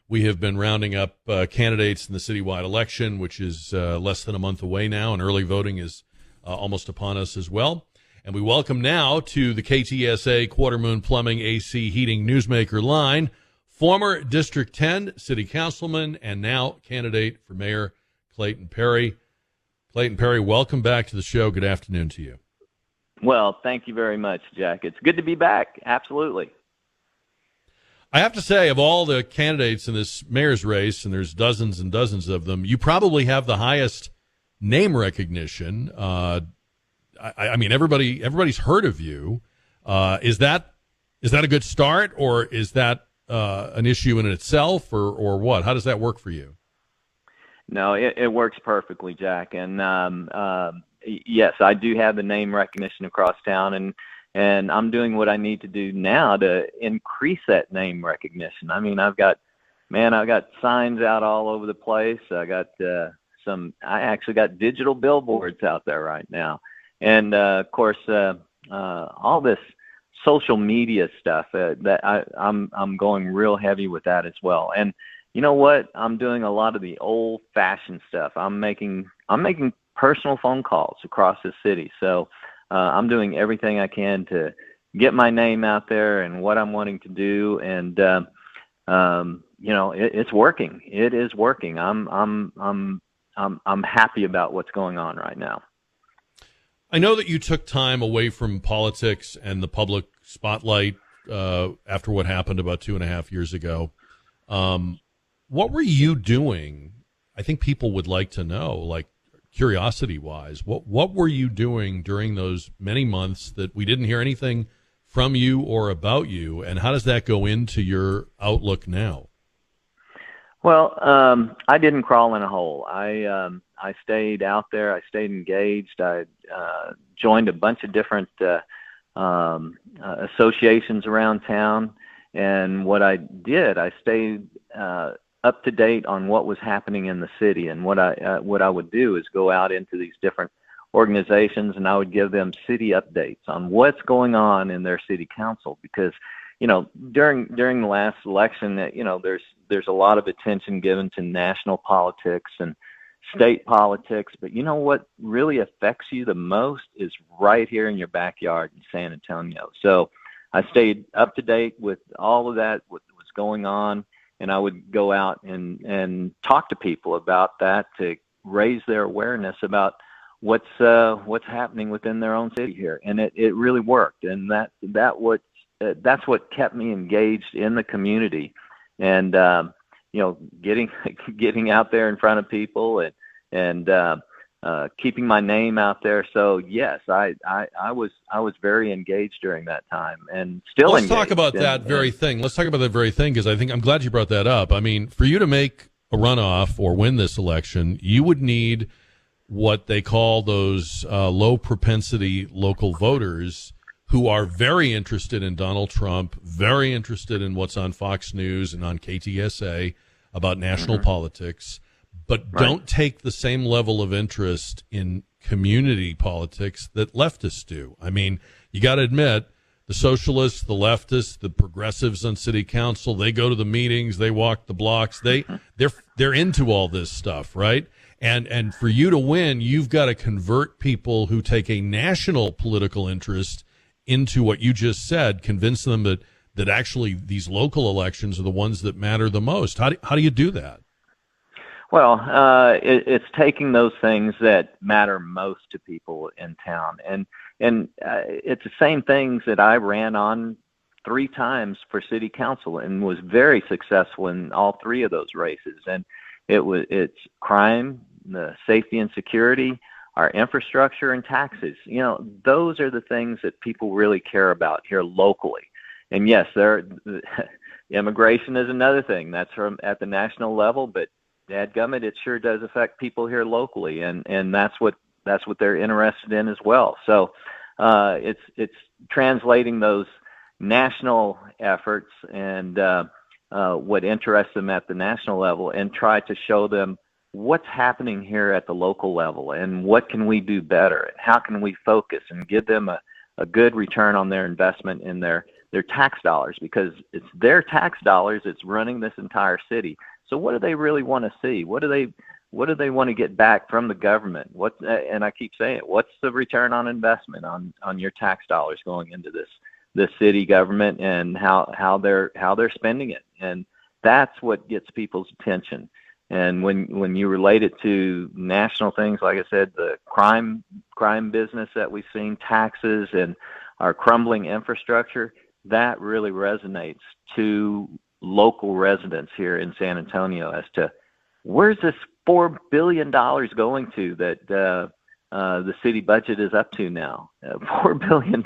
We have been rounding up candidates in the citywide election, which is less than a month away now, and early voting is almost upon us as well. And we welcome now to the KTSA Quarter Moon Plumbing AC Heating Newsmaker line, former District 10 City Councilman and now candidate for Mayor Clayton Perry. Clayton Perry, welcome back to the show. Good afternoon to you. Well, thank you very much, Jack. It's good to be back. Absolutely. I have to say, of all the candidates in this mayor's race, and there's dozens and dozens of them, you probably have the highest name recognition. I mean, everybody's heard of you. Is that a good start, or is that an issue in itself, or what? How does that work for you? No, it works perfectly, Jack. And yes, I do have the name recognition across town, and I'm doing what I need to do now to increase that name recognition. I mean, I've got signs out all over the place. I actually got digital billboards out there right now. And of course, all this social media stuff that I'm going real heavy with that as well. And you know what? I'm doing a lot of the old-fashioned stuff. I'm making personal phone calls across the city. So I'm doing everything I can to get my name out there and what I'm wanting to do. And it's working. It is working. I'm happy about what's going on right now. I know that you took time away from politics and the public spotlight after what happened about 2.5 years ago. What were you doing? I think people would like to know, like curiosity-wise, what were you doing during those many months that we didn't hear anything from you or about you, and how does that go into your outlook now? Well, I didn't crawl in a hole. I stayed out there. I stayed engaged. I joined a bunch of different associations around town, and what I did, I stayed up to date on what was happening in the city. And what I would do is go out into these different organizations, and I would give them city updates on what's going on in their city council, because during the last election, there's a lot of attention given to national politics and state politics, but you know what really affects you the most is right here in your backyard in San Antonio. So I stayed up to date with all of that, what was going on, and I would go out and talk to people about that to raise their awareness about what's happening within their own city here. And it really worked, and that's what kept me engaged in the community, and getting out there in front of people and keeping my name out there. So yes, I was very engaged during that time, and still Let's engaged. talk about that very thing. Let's talk about that very thing, because I'm glad you brought that up. I mean, for you to make a runoff or win this election, you would need what they call those low propensity local voters who are very interested in Donald Trump, very interested in what's on Fox News and on KTSA about national politics, but don't take the same level of interest in community politics that leftists do. I mean, you got to admit, the socialists, the leftists, the progressives on city council, they go to the meetings, they walk the blocks, they're into all this stuff, right? And for you to win, you've got to convert people who take a national political interest into what you just said, convince them that actually these local elections are the ones that matter the most. How do you do that? Well, it's taking those things that matter most to people in town, and it's the same things that I ran on 3 times for city council and was very successful in all 3 of those races. And it's crime, the safety and security, our infrastructure, and taxes. Those are the things that people really care about here locally. And yes, immigration is another thing. That's at the national level, but dadgummit, it sure does affect people here locally, and that's what they're interested in as well. So it's translating those national efforts and what interests them at the national level, and try to show them what's happening here at the local level and what can we do better and how can we focus and give them a good return on their investment in their their tax dollars, because it's their tax dollars that's running this entire city. So what do they really want to see? What do they want to get back from the government? And I keep saying it, what's the return on investment on your tax dollars going into this city government, and how they're spending it? And that's what gets people's attention. And when you relate it to national things, like I said, the crime business that we've seen, taxes, and our crumbling infrastructure, that really resonates to local residents here in San Antonio as to where's this $4 billion going to that the city budget is up to now. $4 billion.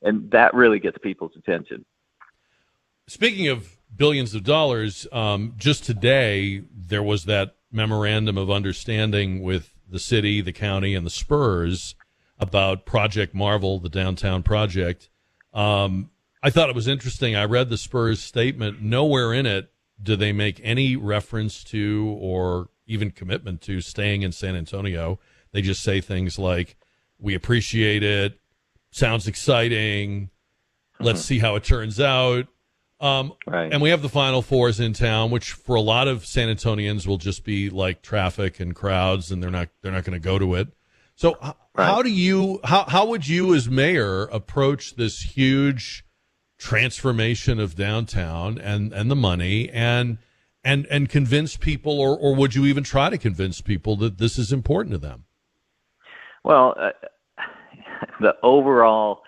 And that really gets people's attention. Speaking of billions of dollars, just today there was that memorandum of understanding with the city, the county, and the Spurs about Project Marvel, the downtown project. I thought it was interesting. I read the Spurs statement. Nowhere in it do they make any reference to or even commitment to staying in San Antonio. They just say things like, we appreciate it, sounds exciting, let's see how it turns out. Right. And we have the Final Fours in town, which for a lot of San Antonians will just be like traffic and crowds, and they're not going to go to it. So how would you as mayor approach this huge transformation of downtown and the money and convince people, or would you even try to convince people that this is important to them? Well, the overall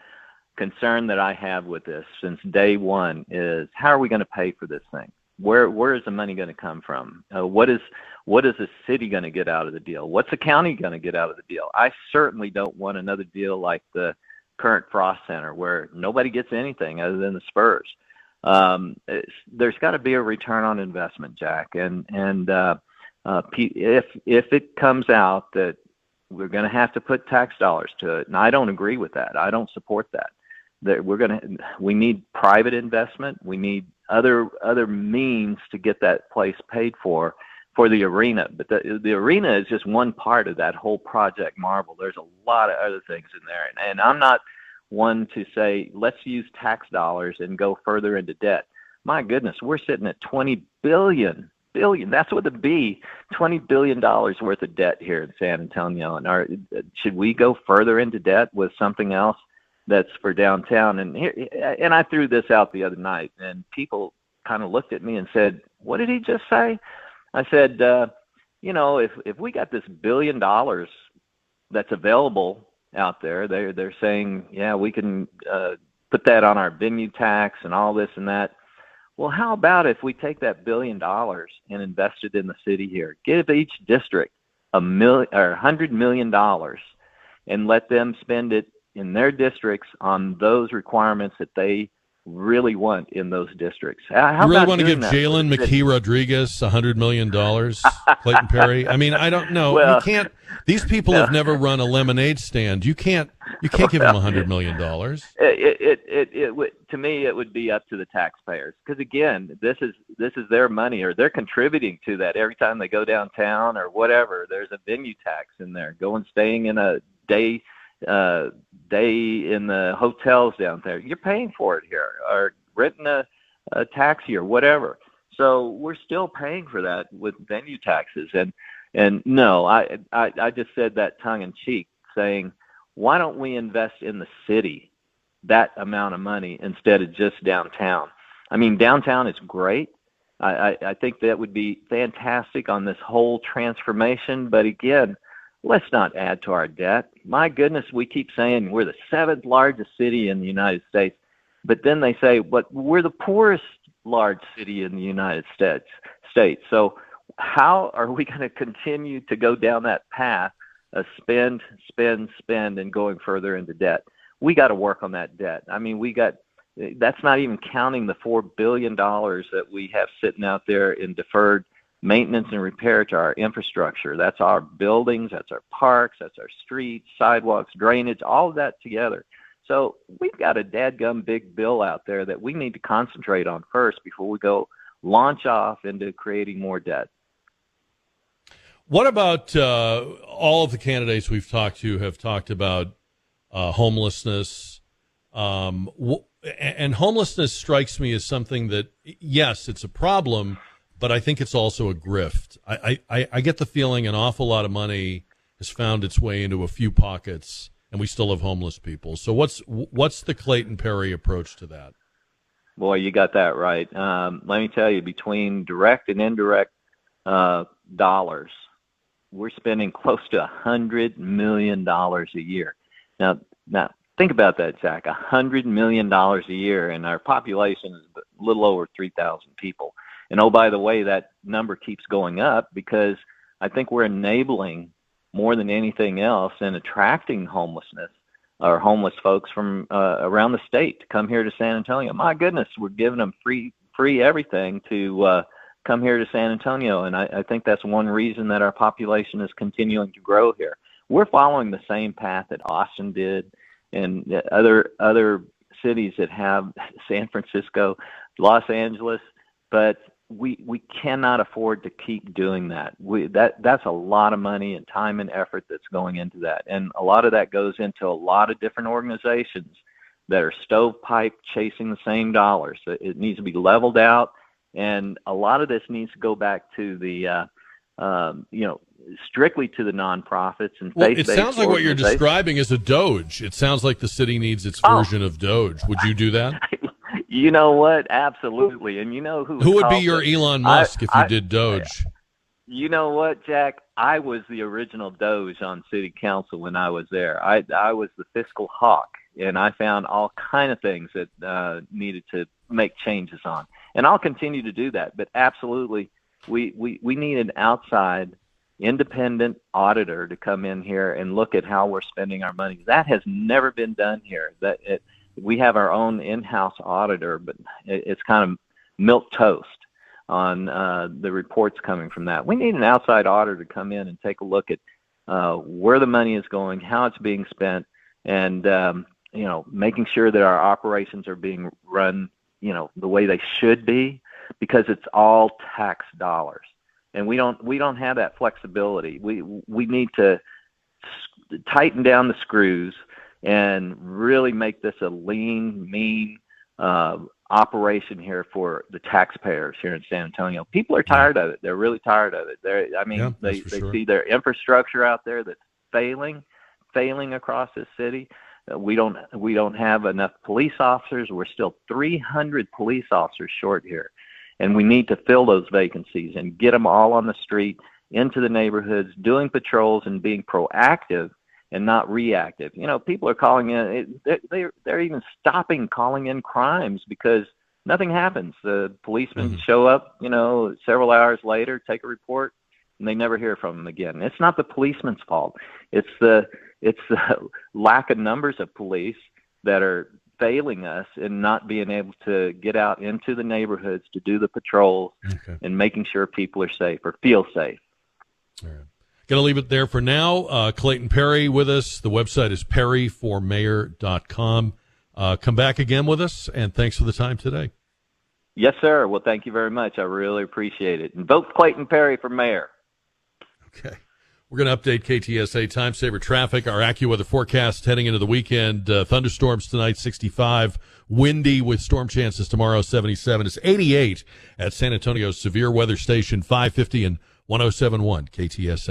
concern that I have with this since day one is, how are we going to pay for this thing? Where is the money going to come from? What is the city going to get out of the deal? What's the county going to get out of the deal? I certainly don't want another deal like the current Frost Center, where nobody gets anything other than the Spurs. There's got to be a return on investment, Jack. And if it comes out that we're going to have to put tax dollars to it, and I don't agree with that. I don't support that. We need private investment. We need other means to get that place paid for the arena. But the arena is just one part of that whole Project Marvel. There's a lot of other things in there. And I'm not one to say, let's use tax dollars and go further into debt. My goodness, we're sitting at $20 billion. That's with a B, $20 billion worth of debt here in San Antonio. And should we go further into debt with something else that's for downtown? And I threw this out the other night, and people kind of looked at me and said, what did he just say? I said, if we got this $1 billion that's available out there, they're saying, yeah, we can put that on our venue tax and all this and that. Well, how about if we take that $1 billion and invest it in the city here? Give each district $100 million and let them spend it in their districts on those requirements that they really want in those districts. How you really want to give Jalen McKee Rodriguez $100 million, Clayton Perry? I mean, I don't know. Well, you can't. These people have never run a lemonade stand. You can't give them $100 million. To me, it would be up to the taxpayers, because again, this is their money, or they're contributing to that every time they go downtown or whatever. There's a venue tax in there. Staying in a day in the hotels down there, you're paying for it here, or renting a taxi or whatever. So we're still paying for that with venue taxes. And no, I just said that tongue in cheek, saying, why don't we invest in the city that amount of money instead of just downtown? I mean, downtown is great. I think that would be fantastic on this whole transformation. But again, let's not add to our debt. My goodness, we keep saying we're the 7th largest city in the United States, but then they say, but we're the poorest large city in the United States. So how are we going to continue to go down that path of spend, and going further into debt? We got to work on that debt. I mean, that's not even counting the $4 billion that we have sitting out there in deferred maintenance and repair to our infrastructure. That's our buildings, that's our parks, that's our streets, sidewalks, drainage, all of that together. So we've got a dadgum big bill out there that we need to concentrate on first before we go launch off into creating more debt. What about all of the candidates we've talked to have talked about homelessness, And homelessness strikes me as something that, yes, it's a problem, but I think it's also a grift. I get the feeling an awful lot of money has found its way into a few pockets, and we still have homeless people. So what's the Clayton Perry approach to that? Boy, you got that right. Let me tell you, between direct and indirect dollars, we're spending close to $100 million a year. Now, think about that, Jack. $100 million a year, and our population is a little over 3,000 people. And oh, by the way, that number keeps going up because I think we're enabling more than anything else and attracting homelessness or homeless folks from around the state to come here to San Antonio. My goodness, we're giving them free everything to come here to San Antonio, and I think that's one reason that our population is continuing to grow here. We're following the same path that Austin did and other cities that have San Francisco, Los Angeles, but we cannot afford to keep doing that. That's a lot of money and time and effort that's going into that. And a lot of that goes into a lot of different organizations that are stovepipe chasing the same dollars. It needs to be leveled out. And a lot of this needs to go back to the, strictly to the nonprofits and faith-based it sounds like what you're describing is a Doge. It sounds like the city needs its version of Doge. Would you do that? You know what? Absolutely. And you know who would be your Elon Musk if you did Doge? You know what, Jack? I was the original Doge on city council when I was there. I was the fiscal hawk, and I found all kind of things that needed to make changes on. And I'll continue to do that. But absolutely, we need an outside independent auditor to come in here and look at how we're spending our money. That has never been done here. We have our own in-house auditor, but it's kind of milquetoast on the reports coming from that. We need an outside auditor to come in and take a look at where the money is going, how it's being spent, and making sure that our operations are being run, the way they should be, because it's all tax dollars, and we don't have that flexibility. We need to tighten down the screws and really make this a lean, mean operation here for the taxpayers here in San Antonio. People are tired of it. They're really tired of it. They see their infrastructure out there that's failing across this city. We don't have enough police officers. We're still 300 police officers short here, and we need to fill those vacancies and get them all on the street, into the neighborhoods, doing patrols and being proactive and not reactive. People are calling in. They're even stopping calling in crimes because nothing happens. The policemen show up, several hours later, take a report, and they never hear from them again. It's not the policeman's fault. It's the lack of numbers of police that are failing us in not being able to get out into the neighborhoods to do the patrols and making sure people are safe or feel safe. All right. Going to leave it there for now. Clayton Perry with us. The website is perryformayor.com. Come back again with us, and thanks for the time today. Yes, sir. Well, thank you very much. I really appreciate it. And vote Clayton Perry for mayor. Okay. We're going to update KTSA time saver traffic, our AccuWeather forecast heading into the weekend. Thunderstorms tonight, 65. Windy with storm chances tomorrow, 77. It's 88 at San Antonio's severe weather station, 550 and 107.1 KTSA.